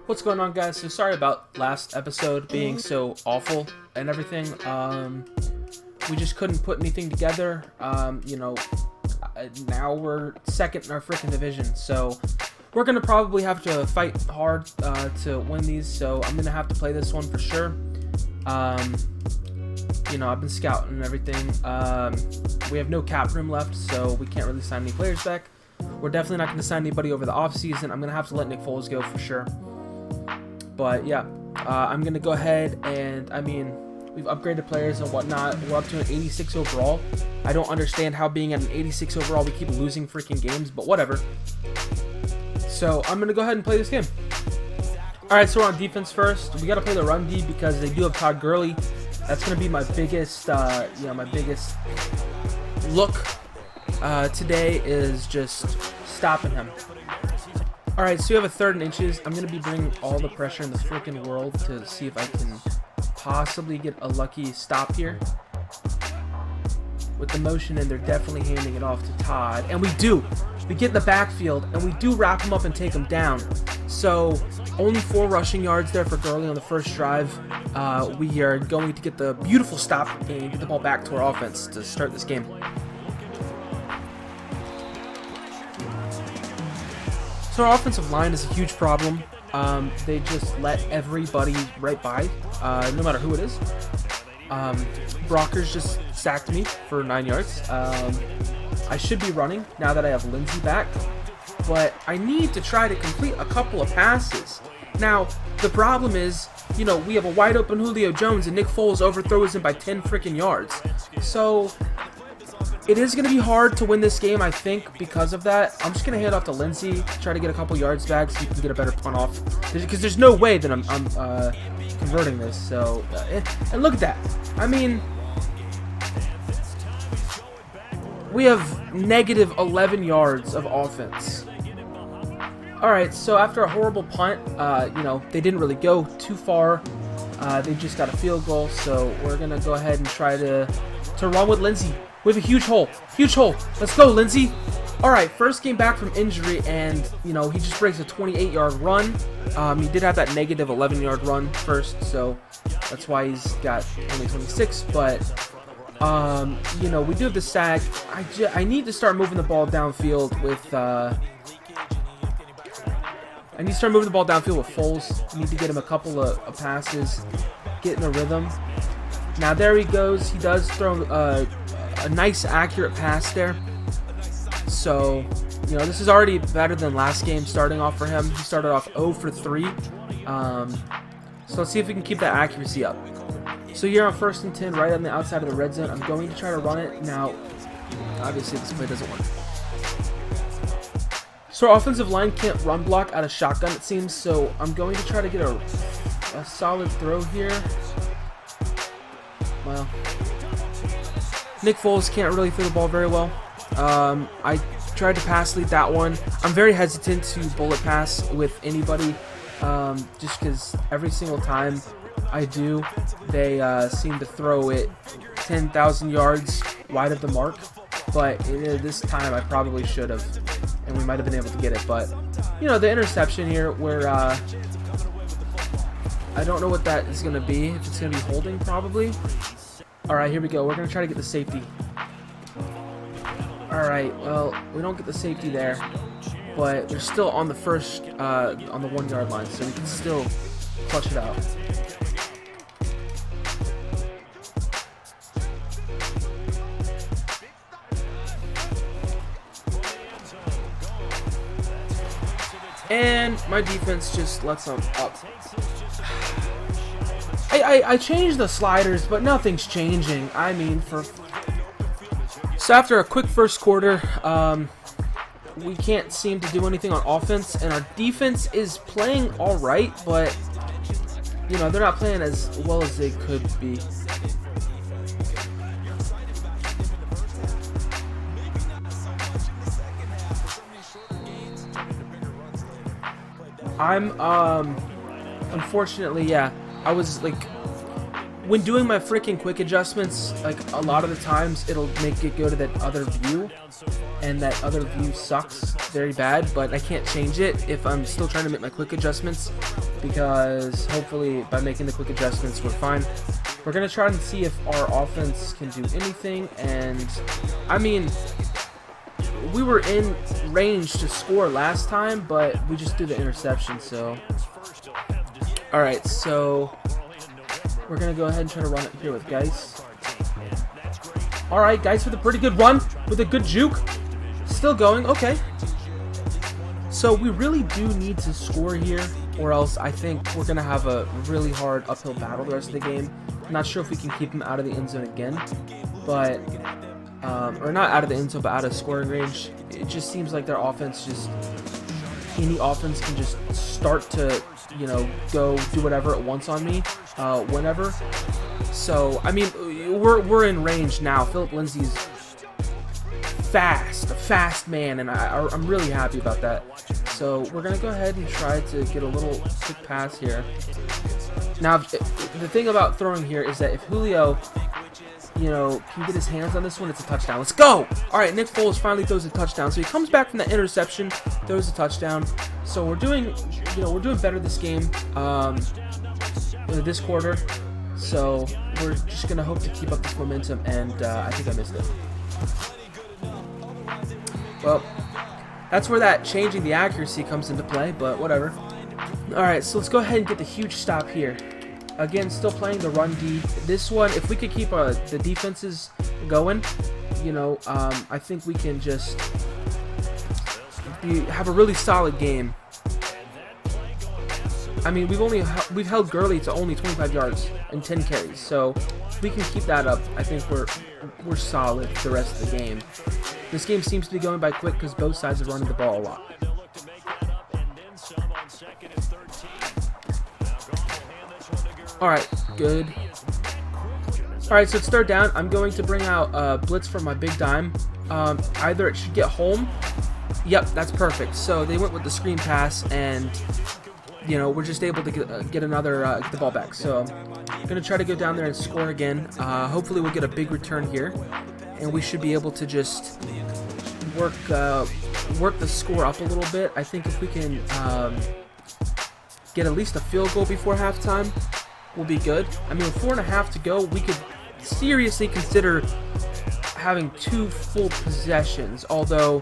What's going on, guys? So sorry about last episode being so awful and everything. We just couldn't put anything together. Now we're second in our freaking division, so we're gonna probably have to fight hard to win these. So I'm gonna have to play this one for sure. I've been scouting and everything. We have no cap room left, so we can't really sign any players back. We're definitely not going to sign anybody over the offseason. I'm going to have to let Nick Foles go for sure. But yeah, I'm going to go ahead and, we've upgraded players and whatnot. We're up to an 86 overall. I don't understand how being at an 86 overall we keep losing freaking games, but whatever. So I'm going to go ahead and play this game. Alright, so we're on defense first. We got to play the run D because they do have Todd Gurley. That's going to be my biggest, look today is just stopping him. Alright, so you have a 3rd and inches. I'm going to be bringing all the pressure in the freaking world to see if I can possibly get a lucky stop here. With the motion, and they're definitely handing it off to Todd. And we do. We get in the backfield, and we do wrap him up and take him down. So, only 4 rushing yards there for Gurley on the first drive. We are going to get the beautiful stop and get the ball back to our offense to start this game. So our offensive line is a huge problem. They just let everybody right by, no matter who it is. Brockers just sacked me for 9 yards. I should be running now that I have Lindsey back, but I need to try to complete a couple of passes. Now, the problem is, we have a wide open Julio Jones and Nick Foles overthrows him by 10 freaking yards. So, it is going to be hard to win this game, I think, because of that. I'm just going to hand off to Lindsey, try to get a couple yards back so he can get a better punt off. Because there's no way that I'm converting this. So, and look at that. We have negative 11 yards of offense. Alright, so after a horrible punt, they didn't really go too far. They just got a field goal, so we're going to go ahead and try to run with Lindsey. We have a huge hole. Huge hole. Let's go, Lindsey. Alright, first game back from injury, and, he just breaks a 28-yard run. He did have that negative 11-yard run first, so that's why he's got only 26, but, we do have the sack. I need to start moving the ball downfield with, Foles. I need to get him a couple of passes, get in a rhythm. Now, there he goes. He does throw a nice, accurate pass there. So, this is already better than last game starting off for him. He started off 0 for 3. So let's see if we can keep that accuracy up. So here on 1st and 10, right on the outside of the red zone. I'm going to try to run it. Now, obviously, this play doesn't work. So our offensive line can't run block out of shotgun, it seems. So I'm going to try to get a solid throw here. Well, Nick Foles can't really throw the ball very well. I tried to pass lead that one. I'm very hesitant to bullet pass with anybody, just because every single time I do, they seem to throw it 10,000 yards wide of the mark. But this time I probably should have, and we might have been able to get it. But, the interception here where I don't know what that is going to be. If it's going to be holding, probably. Alright, here we go. We're going to try to get the safety. Alright, well, we don't get the safety there. But they're still on the first, on the 1 yard line. So we can still clutch it out. And my defense just lets them up. I changed the sliders, but nothing's changing. So after a quick first quarter, we can't seem to do anything on offense, and our defense is playing all right, but they're not playing as well as they could be. Unfortunately, yeah. I was when doing my freaking quick adjustments, like a lot of the times it'll make it go to that other view, and that other view sucks very bad, but I can't change it if I'm still trying to make my quick adjustments, because hopefully by making the quick adjustments we're fine. We're going to try and see if our offense can do anything, and I mean, we were in range to score last time, but we just threw the interception, so. Alright, so we're going to go ahead and try to run it here with Geis. Alright, Geis with a pretty good run, with a good juke. Still going, okay. So we really do need to score here, or else I think we're going to have a really hard uphill battle the rest of the game. I'm not sure if we can keep him out of the end zone again, but, or not out of the end zone, but out of scoring range. It just seems like their offense just, any offense can just start to, you know, go do whatever it wants on me, whenever. So, I mean, we're in range now. Philip Lindsay's fast, a fast man, and I'm really happy about that. So we're going to go ahead and try to get a little quick pass here. Now, the thing about throwing here is that if Julio, you know, can get his hands on this one, it's a touchdown. Let's go! All right, Nick Foles finally throws a touchdown. So he comes back from that interception, throws a touchdown. So we're doing, you know, we're doing better this game, this quarter. So we're just going to hope to keep up this momentum, and I think I missed it. Well, that's where that changing the accuracy comes into play, but whatever. Alright, so let's go ahead and get the huge stop here. Again, still playing the run D. This one, if we could keep the defenses going, you know, I think we can just have a really solid game. I mean, we've held Gurley to only 25 yards and 10 carries, so if we can keep that up, I think we're solid the rest of the game. This game seems to be going by quick because both sides are running the ball a lot. Alright, good. Alright, so it's third down. I'm going to bring out blitz from my big dime. Either it should get home. Yep, that's perfect. So they went with the screen pass, and you know, we're just able to get another get the ball back. So I'm gonna try to go down there and score again. Hopefully we'll get a big return here, and we should be able to just work the score up a little bit. I think if we can get at least a field goal before halftime, we'll be good. I mean, with 4.5 to go, we could seriously consider having 2 full possessions, although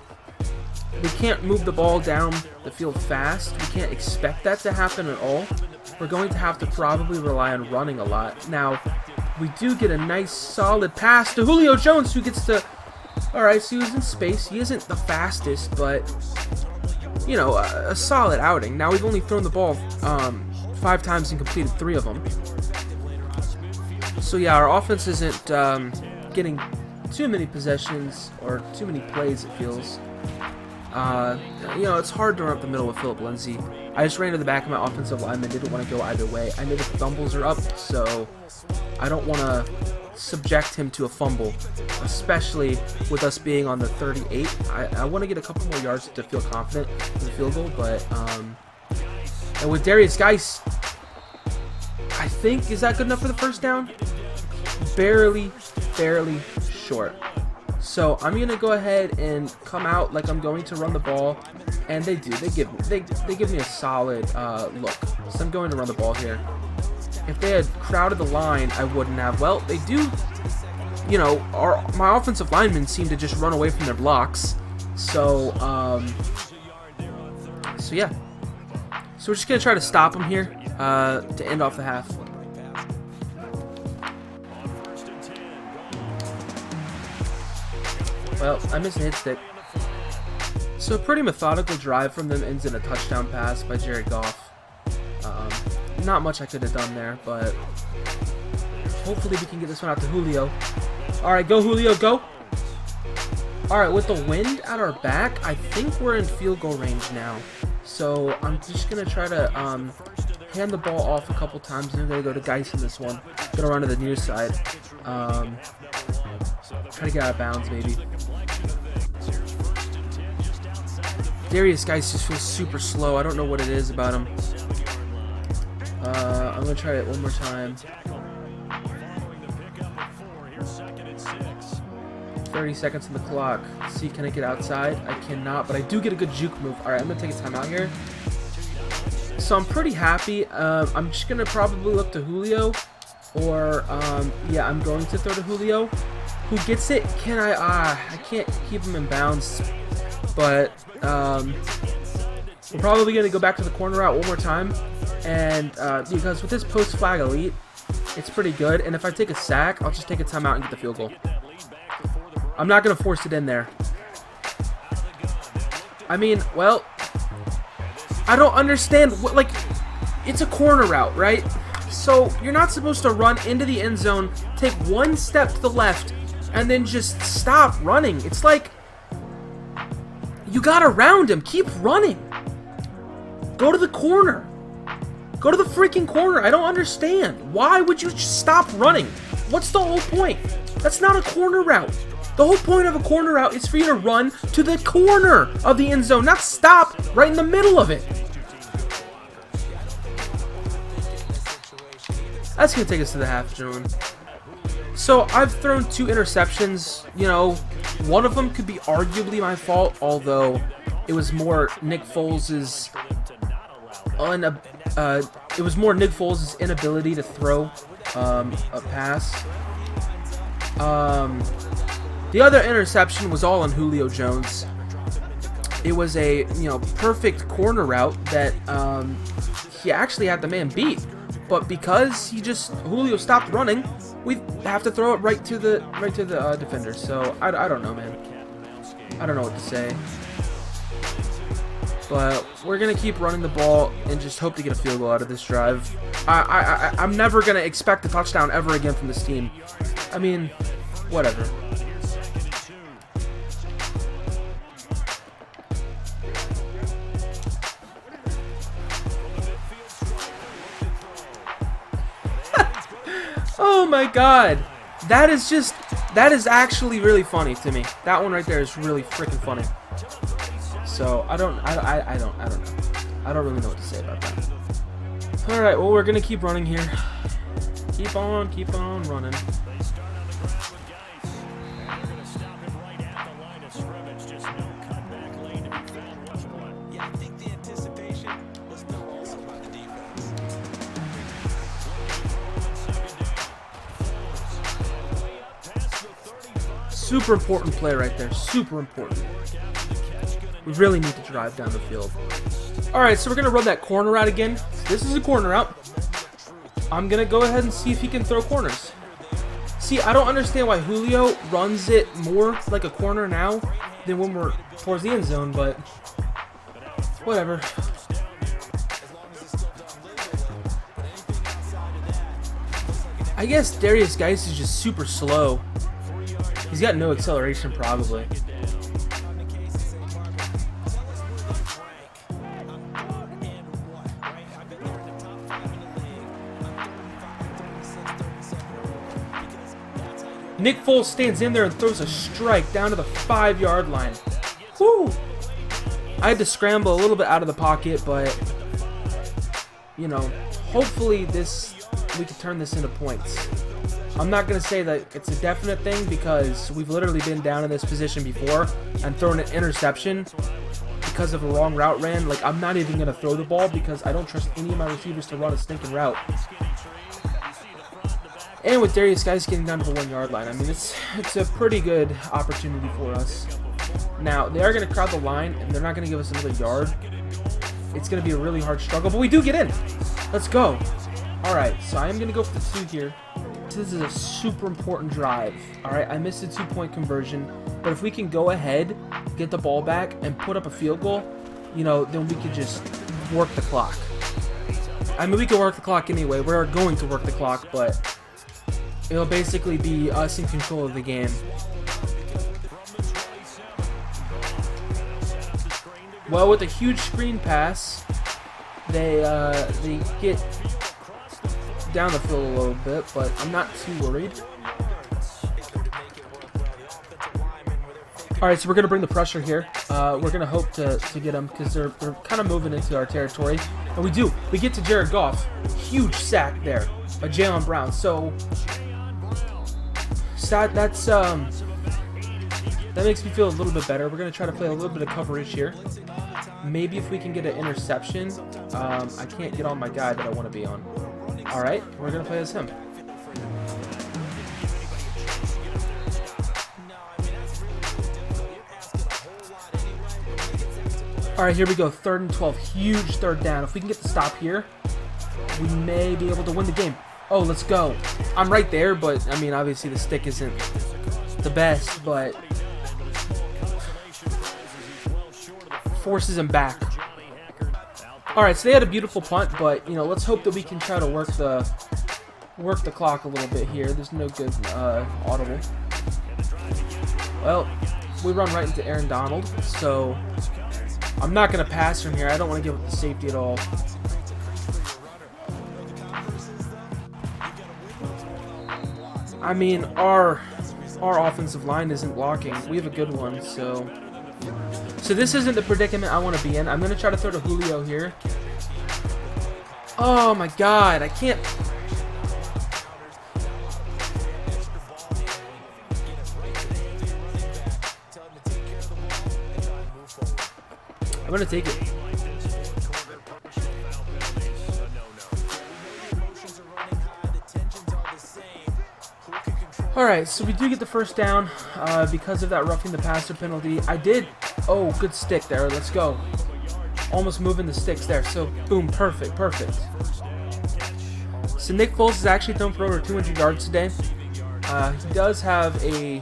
we can't move the ball down the field fast. We can't expect that to happen at all. We're going to have to probably rely on running a lot. Now, we do get a nice solid pass to Julio Jones, who gets to... Alright, so he was in space. He isn't the fastest, but, you know, a solid outing. Now, we've only thrown the ball 5 times and completed 3 of them. So, yeah, our offense isn't getting too many possessions or too many plays, it feels. You know, it's hard to run up the middle with Philip Lindsay. I just ran to the back of my offensive lineman, didn't want to go either way. I know the fumbles are up, so I don't want to subject him to a fumble, especially with us being on the 38. I want to get a couple more yards to feel confident in the field goal, but, and with Darius Geis, I think, is that good enough for the first down? Barely short. So I'm gonna go ahead and come out like I'm going to run the ball, and they do. They give me a solid look. So I'm going to run the ball here. If they had crowded the line, I wouldn't have. Well, they do. You know, my offensive linemen seem to just run away from their blocks. So so yeah. So we're just gonna try to stop them here to end off the half. Well, I missed a hit stick. So a pretty methodical drive from them ends in a touchdown pass by Jared Goff. Not much I could have done there, but hopefully we can get this one out to Julio. Alright, go Julio, go! Alright, with the wind at our back, I think we're in field goal range now. So I'm just going to try to hand the ball off a couple times, and I'm going to go to Geis in this one. Going to run to the near side. Try to get out of bounds, maybe. Darius Geis just feels super slow. I don't know what it is about him. I'm going to try it one more time. 30 seconds on the clock. Let's see, can I get outside? I cannot, but I do get a good juke move. All right, I'm going to take a timeout here. So I'm pretty happy. I'm just going to probably look to Julio. Or, yeah, I'm going to throw to Julio. Who gets it? Can I can't keep him in bounds. But, we're probably going to go back to the corner route one more time. And, because with this post flag elite, it's pretty good. And if I take a sack, I'll just take a timeout and get the field goal. I'm not going to force it in there. I mean, well, I don't understand. Like, it's a corner route, right? So you're not supposed to run into the end zone, take one step to the left, and then just stop running. It's like, you got around him. Keep running. Go to the corner. Go to the freaking corner. I don't understand. Why would you just stop running? What's the whole point? That's not a corner route. The whole point of a corner route is for you to run to the corner of the end zone, not stop right in the middle of it. That's going to take us to the half, gentlemen. So I've thrown 2 interceptions. You know, one of them could be arguably my fault, although it was more Nick Foles' inability to throw a pass. The other interception was all on Julio Jones. It was a, perfect corner route that he actually had the man beat, but because Julio stopped running, we have to throw it right to the defender. So I don't know, man. I don't know what to say. But we're gonna keep running the ball and just hope to get a field goal out of this drive. I'm never gonna expect a touchdown ever again from this team. I mean, whatever. Oh my god. That is actually really funny to me. That one right there is really freaking funny. So I don't know. I don't really know what to say about that. All right, well, we're gonna keep running here. Keep on running. Super important play right there. Super important. We really need to drive down the field. Alright, so we're going to run that corner route again. This is a corner route. I'm going to go ahead and see if he can throw corners. See, I don't understand why Julio runs it more like a corner now than when we're towards the end zone, but whatever. I guess Darius Geis is just super slow. He's got no acceleration, probably. Nick Foles stands in there and throws a strike down to the 5-yard line. Woo! I had to scramble a little bit out of the pocket, but, hopefully we can turn this into points. I'm not going to say that it's a definite thing because we've literally been down in this position before and thrown an interception because of a wrong route ran. Like, I'm not even going to throw the ball because I don't trust any of my receivers to run a stinking route. And with Darius Geis getting down to the 1-yard line, I mean, it's a pretty good opportunity for us. Now, they are going to crowd the line, and they're not going to give us another yard. It's going to be a really hard struggle, but we do get in. Let's go. All right, so I am going to go for the 2 here. This is a super important drive. All right, I missed a 2-point conversion, but if we can go ahead, get the ball back, and put up a field goal, then we could just work the clock. I mean, we can work the clock anyway. We're going to work the clock, but it'll basically be us in control of the game. Well, with a huge screen pass, they get down the field a little bit, but I'm not too worried. Alright, so we're going to bring the pressure here. We're going to hope to get them because they're kind of moving into our territory. And we do. We get to Jared Goff. Huge sack there by Jaylen Brown. So So that makes me feel a little bit better. We're going to try to play a little bit of coverage here. Maybe if we can get an interception. I can't get on my guy that I want to be on. Alright, we're going to play as him. Alright, here we go. 3rd and 12. Huge 3rd down. If we can get the stop here, we may be able to win the game. Oh, let's go. I'm right there, but, I mean, obviously the stick isn't the best, but forces him back. Alright, so they had a beautiful punt, but, you know, let's hope that we can try to work the clock a little bit here. There's no good audible. Well, we run right into Aaron Donald, so I'm not going to pass from here. I don't want to give up the safety at all. I mean, our offensive line isn't blocking. We have a good one, so this isn't the predicament I want to be in. I'm going to try to throw to Julio here. Oh my god, I can't. I'm going to take it. Alright, so we do get the first down because of that roughing the passer penalty. Oh, good stick there. Let's go. Almost moving the sticks there. So, boom, perfect. So Nick Foles has actually thrown for over 200 yards today. He does have a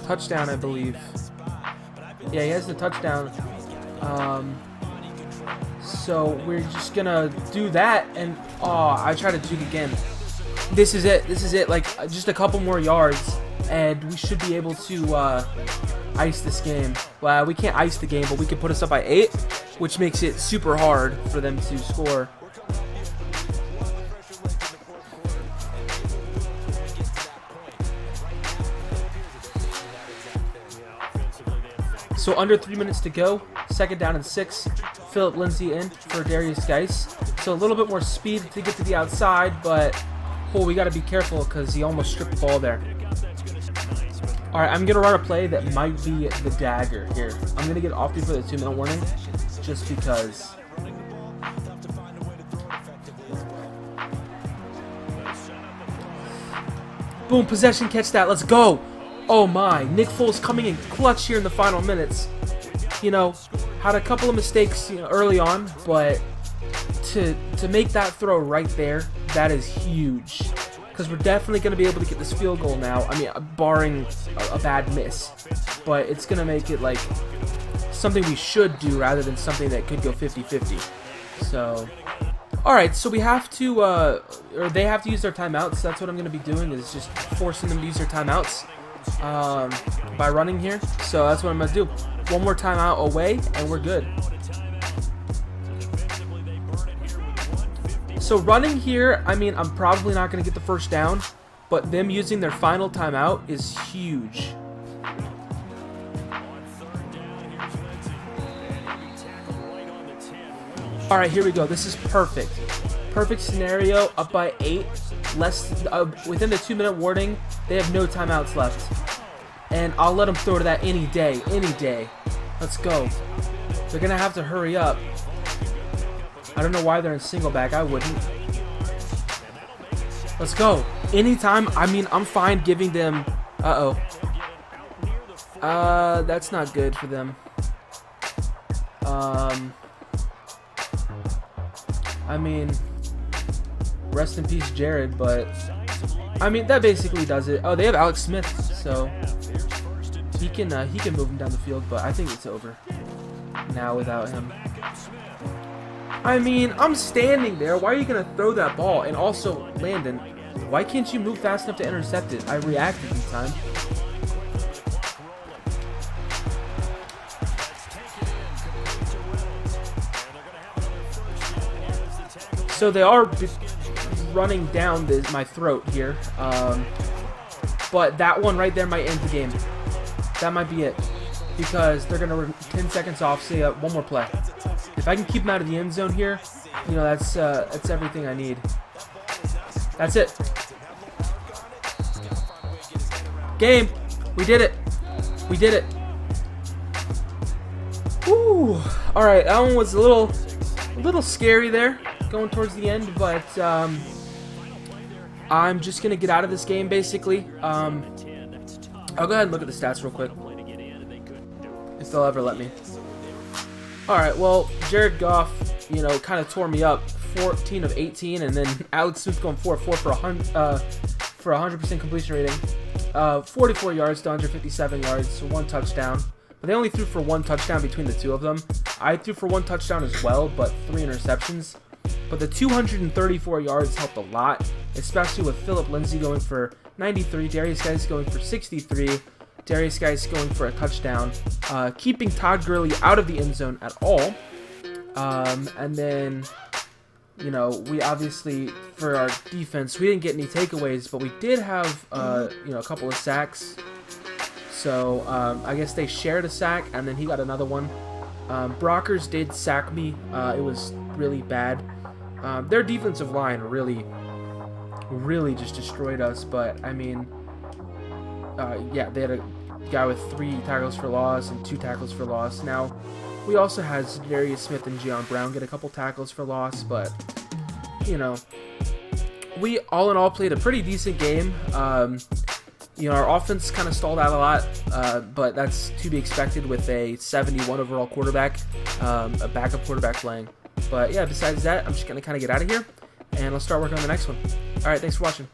touchdown, I believe. Yeah, he has the touchdown. So we're just going to do that. And, I try to juke again. This is it, like, just a couple more yards, and we should be able to ice this game. Well, we can't ice the game, but we can put us up by 8, which makes it super hard for them to score. So under 3 minutes to go, 2nd down and 6. Philip Lindsay in for Darius Geis. So a little bit more speed to get to the outside, but oh, we got to be careful because he almost stripped the ball there. All right, I'm going to run a play that might be the dagger here. I'm going to get off before the 2-minute warning just because. Boom, possession, catch that. Let's go. Oh my, Nick Foles coming in clutch here in the final minutes. You know, had a couple of mistakes, you know, early on, but to make that throw right there, that is huge. Because we're definitely going to be able to get this field goal now. I mean, barring a bad miss. But it's going to make it like something we should do rather than something that could go 50-50. So, alright, so we have to, or they have to use their timeouts. So that's what I'm going to be doing, is just forcing them to use their timeouts by running here. So that's what I'm going to do. One more timeout away, and we're good. So running here, I mean, I'm probably not going to get the first down, but them using their final timeout is huge. All right, here we go. This is perfect. Perfect scenario, up by 8. Within the 2-minute warning, they have no timeouts left. And I'll let them throw to that any day, any day. Let's go. They're going to have to hurry up. I don't know why they're in single back. I wouldn't. Let's go. Anytime. I mean, I'm fine giving them. That's not good for them. I mean, rest in peace, Jared. But I mean, that basically does it. Oh, they have Alex Smith, so he can move him down the field. But I think it's over now without him. I mean, I'm standing there. Why are you going to throw that ball? And also, Landon, why can't you move fast enough to intercept it? I reacted in time. So they are running down my throat here. But that one right there might end the game. That might be it. Because they're going to 10 seconds off. Say one more play. If I can keep him out of the end zone here, you know, that's everything I need. That's it. game. We did it. We did it. Woo. All right, that one was a little scary there, going towards the end, but I'm just gonna get out of this game basically. I'll go ahead and look at the stats real quick, if they'll ever let me. All right, well, Jared Goff, you know, kind of tore me up. 14 of 18, and then Alex Smith going 4-4 for 100% completion rating. 44 yards to 157 yards, so 1 touchdown. But they only threw for 1 touchdown between the two of them. I threw for 1 touchdown as well, but 3 interceptions. But the 234 yards helped a lot, especially with Philip Lindsay going for 93, Darius Guice going for 63, Darius Guice going for a touchdown, keeping Todd Gurley out of the end zone at all. And then, you know, we obviously, for our defense, we didn't get any takeaways, but we did have, you know, a couple of sacks. So, I guess they shared a sack, and then he got another one. Brockers did sack me. It was really bad. Their defensive line really just destroyed us, but, I mean, yeah, they had a guy with 3 tackles for loss and 2 tackles for loss. Now, we also had Darius Smith and Gion Brown get a couple tackles for loss, but, you know, we all in all played a pretty decent game. You know, our offense kind of stalled out a lot, but that's to be expected with a 71 overall quarterback, a backup quarterback playing. But yeah, besides that, I'm just going to kind of get out of here, and I'll start working on the next one. All right, thanks for watching.